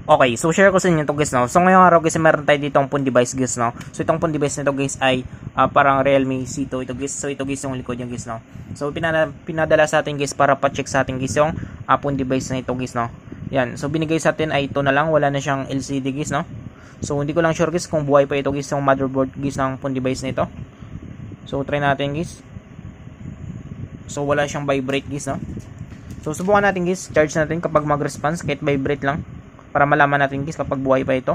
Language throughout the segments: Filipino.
Okay, so share ko sa inyo to guys, no. So ngayong araw guys, meron tayo dito ang phone device guys, no. So itong phone device nito guys ay parang Realme C2 ito guys. So ito guys yung likod yung guys, no. So pinadala sa atin guys para pa-check sa atin guys yung phone device na ito guys, no. Yan. So binigay sa atin ay ito na lang, wala na siyang LCD guys, no. So hindi ko lang sure guys kung buhay pa ito guys yung motherboard guys ng phone device nito. So try natin guys. So wala siyang vibrate guys, no. So subukan natin guys, charge natin kapag mag-response kahit vibrate lang. Para malaman natin guys kapag buhay pa ito.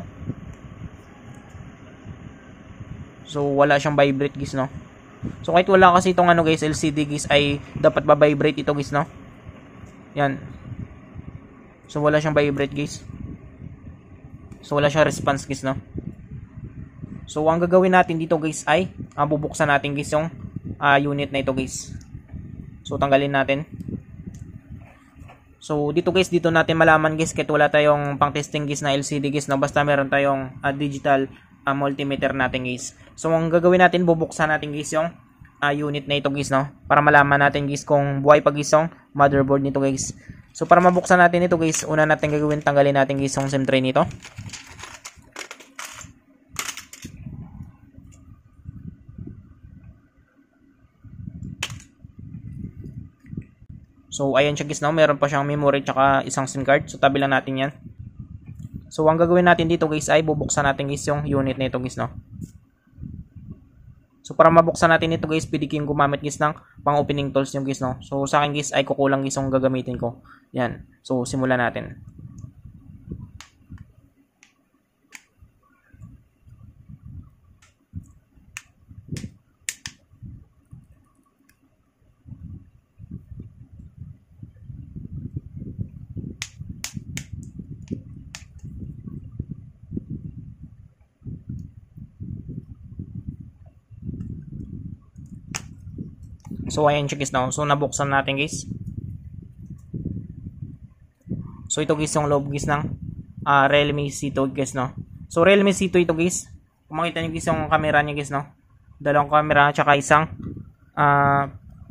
So wala siyang vibrate guys, no. So kahit wala kasi itong ano guys, LCD guys, ay dapat ba-vibrate ito guys, no. Yan. So wala siyang vibrate guys. So wala siyang response guys, no. So ang gagawin natin dito guys ay bubuksan natin guys yung unit na ito guys. So tanggalin natin. So dito guys, dito natin malaman guys kahit wala tayong pang testing guys na LCD guys, no, basta meron tayong digital multimeter natin guys. So ang gagawin natin, bubuksan natin guys yung unit na ito guys, no, para malaman natin guys kung buhay pa guys yung motherboard nito guys. So para mabuksan natin ito guys, una natin gagawin, tanggalin natin guys yung SIM tray nito. So ayan siya guys, no, meron pa siyang memory tsaka isang SIM card. So tabi lang natin yan. So ang gagawin natin dito guys ay bubuksan natin guys yung unit na ito guys, no. So para mabuksan natin ito guys, pwede kayong gumamit guys ng pang opening tools yung guys, no. So sa akin guys ay kukulang guys yung gagamitin ko. Yan. So simulan natin. So ayan siya guys, no. So nabuksan natin guys. So ito guys yung loob guys ng Realme C2 guys, no. So Realme C2 ito guys. Kung makita niyo guys yung camera niya guys, no. Dalawang camera tsaka isang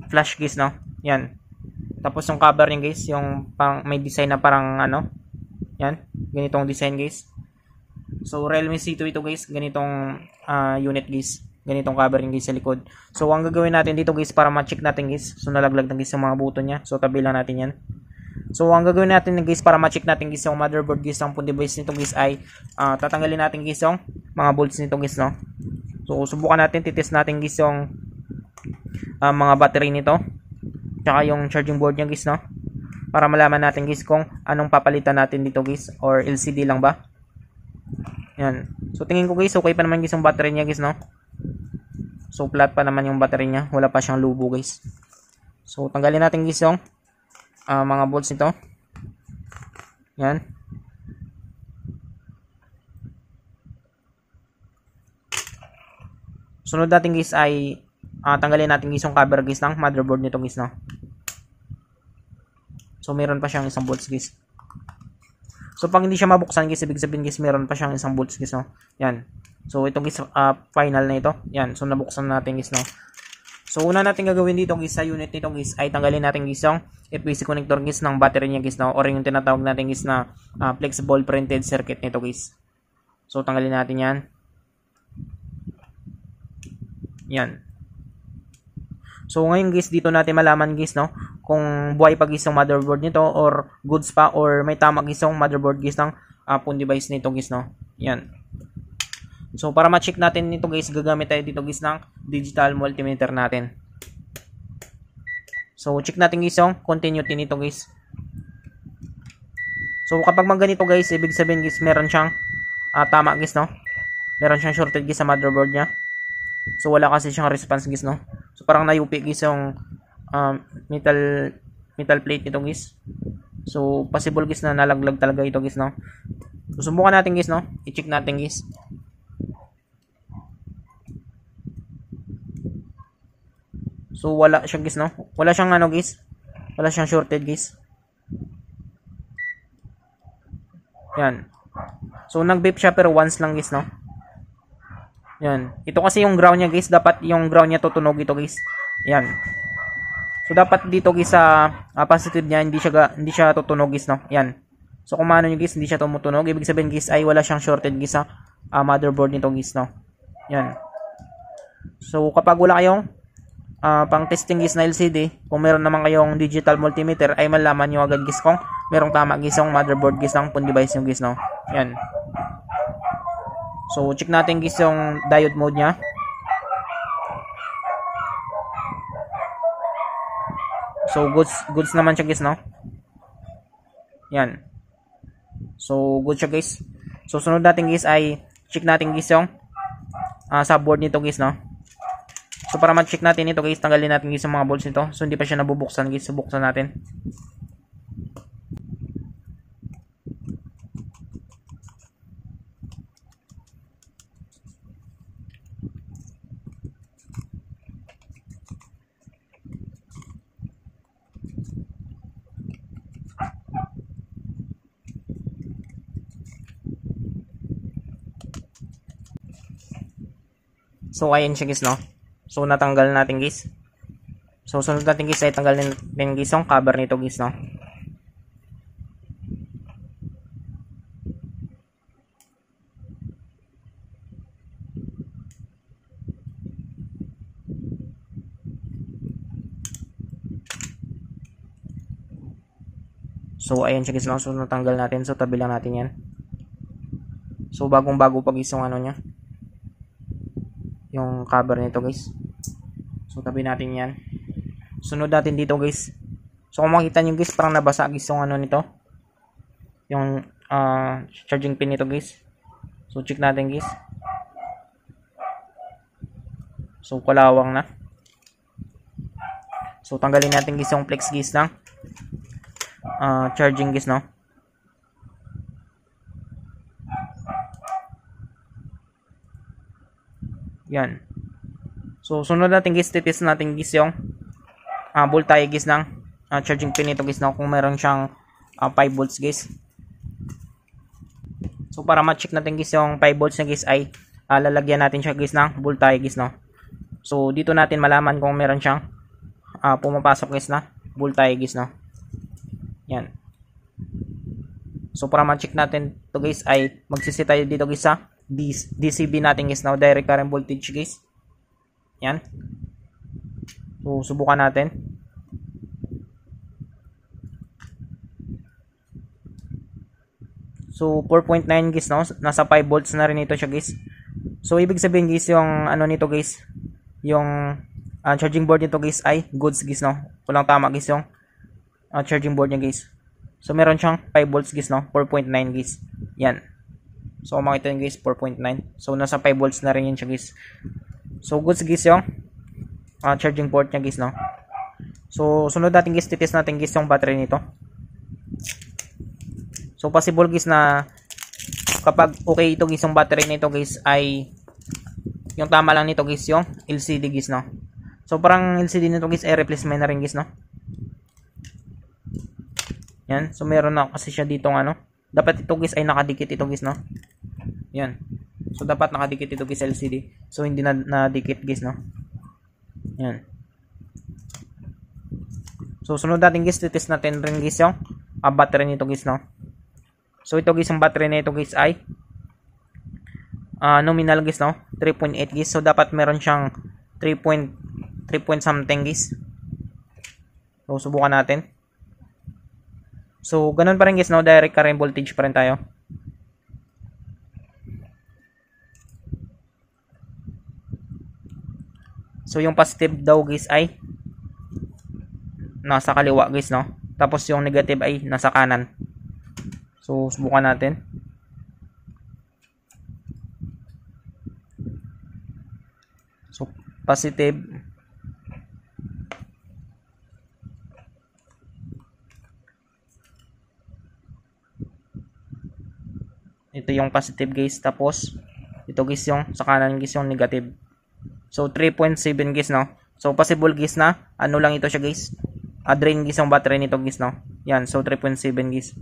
flash guys, no. Yan. Tapos yung cover niya guys, yung may design na parang ano. Yan. Ganitong design guys. So Realme C2 ito guys, ganitong unit guys. Ganitong covering guys sa likod. So ang gagawin natin dito guys para ma-check natin guys. So nalaglag na guys yung mga buto niya. So tabi lang natin yan. So ang gagawin natin guys para ma-check natin guys yung motherboard guys ng phone device nito guys ay tatanggalin natin guys yung mga bolts nito guys, no. So subukan natin, titest natin guys yung mga battery nito. Tsaka yung charging board niya guys, no. Para malaman natin guys kung anong papalitan natin dito guys, or LCD lang ba. Yan. So tingin ko guys okay pa naman guys yung battery niya guys, no. So flat pa naman yung battery niya, wala pa siyang lubo guys. So tanggalin natin guys yung mga bolts nito. Yan. Sunod natin guys ay tanggalin natin guys yung cover guys ng motherboard nito guys, no. So meron pa siyang isang bolts guys. So pag hindi siya mabuksan guys, ibig sabihin guys meron pa siyang isang bolts guys, no. Yan. So ito guys final na ito. Yan. So nabuksan natin guys, no. So una natin gagawin dito guys sa unit nito guys ay tanggalin natin guys yung FPC connector guys ng battery niya guys, no, or yung tinatawag natin guys na flexible printed circuit nito guys. So tanggalin natin yan. Yan. So ngayon guys, dito natin malaman guys, no, kung buhay pa guys yung motherboard nito or goods pa or may tama guys yung motherboard guys ng phone device nito guys, no. Yan. So para ma-check natin nito guys, gagamit tayo dito guys ng digital multimeter natin. So check natin guys yung continuity nito guys. So kapag ganito guys, ibig sabihin guys meron siyang tama guys, no. Meron siyang shorted guys sa motherboard niya. So wala kasi siyang response guys, no. So parang nayupi guys yung metal plate nito guys. So possible guys na nalaglag talaga ito guys, no. So subukan natin guys, no. I-check natin guys. So wala siya guys, no. Wala siyang ano guys. Wala siyang shorted guys. Yan. So nag-beep siya pero once lang guys, no. Yan. Ito kasi yung ground niya guys, dapat yung ground niya tutunog ito guys. Yan. So dapat dito guys sa positive niya hindi siya tutunog guys, no. Yan. So kung maano nyo guys, hindi siya tumutunog, ibig sabihin guys ay wala siyang shorted guys sa motherboard nito guys, no. Yan. So kapag wala kayong pang testing guys na LCD, kung meron naman kayong digital multimeter, ay malaman nyo agad guys kung merong tama guys yung motherboard guys ng phone device yung guys, no. Yan. So check natin guys yung diode mode nya. So goods naman siya guys, no. Yan. So good siya guys. So sunod natin guys ay check natin guys yung subboard nito guys, no. So para ma-check natin ito guys, tanggalin natin guys yung mga bolts nito. So hindi pa siya nabubuksan guys. So buksan natin. So ayan siya guys, no. So natanggal natin guys. So sunod natin guys ay tanggalin natin guys yung cover nito guys, no. So ayan siya guys, no. So natanggal natin. So tabi lang natin yan. So bagong bago pa guys yung ano nya, yung cover nito guys. So tabi natin yan. Sunod natin dito guys. So kung makita nyo guys, parang nabasa guys yung ano nito, yung charging pin nito guys. So check natin guys. So kalawang na. So tanggalin natin guys yung flex guys ng charging guys, no. Yan. So sunod natin guys, titest natin guys yung voltage guys ng charging pin nito guys, no, kung meron siyang 5 volts guys. So para ma-check natin guys yung 5 volts na guys ay lalagyan natin siya guys ng voltage guys, no. So dito natin malaman kung meron siyang pumapasok guys na voltage guys, no. Yan. So para ma-check natin to guys ay magsisi tayo dito guys sa DCB natin guys, now direct current voltage guys. Yan. So subukan natin. So 4.9 guys, no, nasa 5 volts na rin ito siya guys. So ibig sabihin guys yung ano nito guys, yung charging board nito guys ay goods guys, no. Walang tama guys yung charging board niya guys. So meron siyang 5 volts guys, no, 4.9 guys. Yan. So kung makita nyo guys, 4.9. So nasa 5 volts na rin yun siya guys. So goods guys yung charging port niya guys, no. So sunod natin guys, titest natin guys yung battery nito. So possible guys na kapag okay ito guys yung battery nito guys ay yung tama lang nito guys yung LCD guys, no. So parang LCD nito guys ay replacement na rin guys, no. Yan. So meron na kasi siya dito ng ano. Dapat ito guys ay nakadikit ito guys, no. Yan. So dapat nakadikit ito guys LCD. So hindi na nadikit guys, no. Yan. So sunod natin guys, titest natin rin guys yung battery nito guys, no. So ito guys, yung battery nito guys ay nominal guys, no, 3.8 guys. So dapat meron siyang 3 point something guys. So subukan natin. So ganun pa rin guys, no, direct current voltage pa rin tayo. So yung positive daw guys ay nasa kaliwa guys, no. Tapos yung negative ay nasa kanan. So subukan natin. So positive. Ito yung positive guys, tapos ito guys yung sa kanan guys yung negative. So 3.7 guys, no. So possible guys na ano lang ito siya guys, drain guys yung battery nito guys, no. Yan, so 3.7 guys.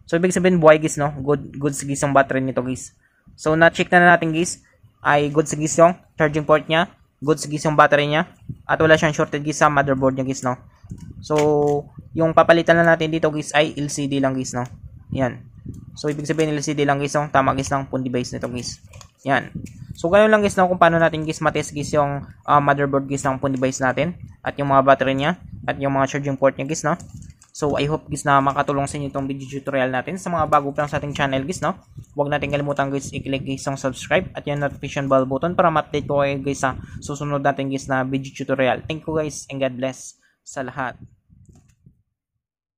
So ibig sabihin buhay guys, no. Goods guys yung battery nito guys. So na-check na natin guys, ay goods guys yung charging port niya, goods guys yung battery niya, at wala siyang shorted guys sa motherboard niya guys, no. So yung papalitan na natin dito guys ay LCD lang guys, no. Yan. So, ibig sabihin LCD lang guys, no? Tama guys ng phone device nito guys. Yan. So, ganun lang guys, no? Kung paano natin guys matest guys yung motherboard guys ng phone device natin. At yung mga battery niya. At yung mga charging port niya guys, no? So, I hope guys na makatulong sa inyo itong video tutorial natin. Sa mga bago pa lang sa ating channel guys, no? Huwag natin kalimutan guys, i-click guys yung subscribe at yung notification bell button para ma-update ko kayo guys sa susunod natin guys na video tutorial. Thank you guys and God bless sa lahat.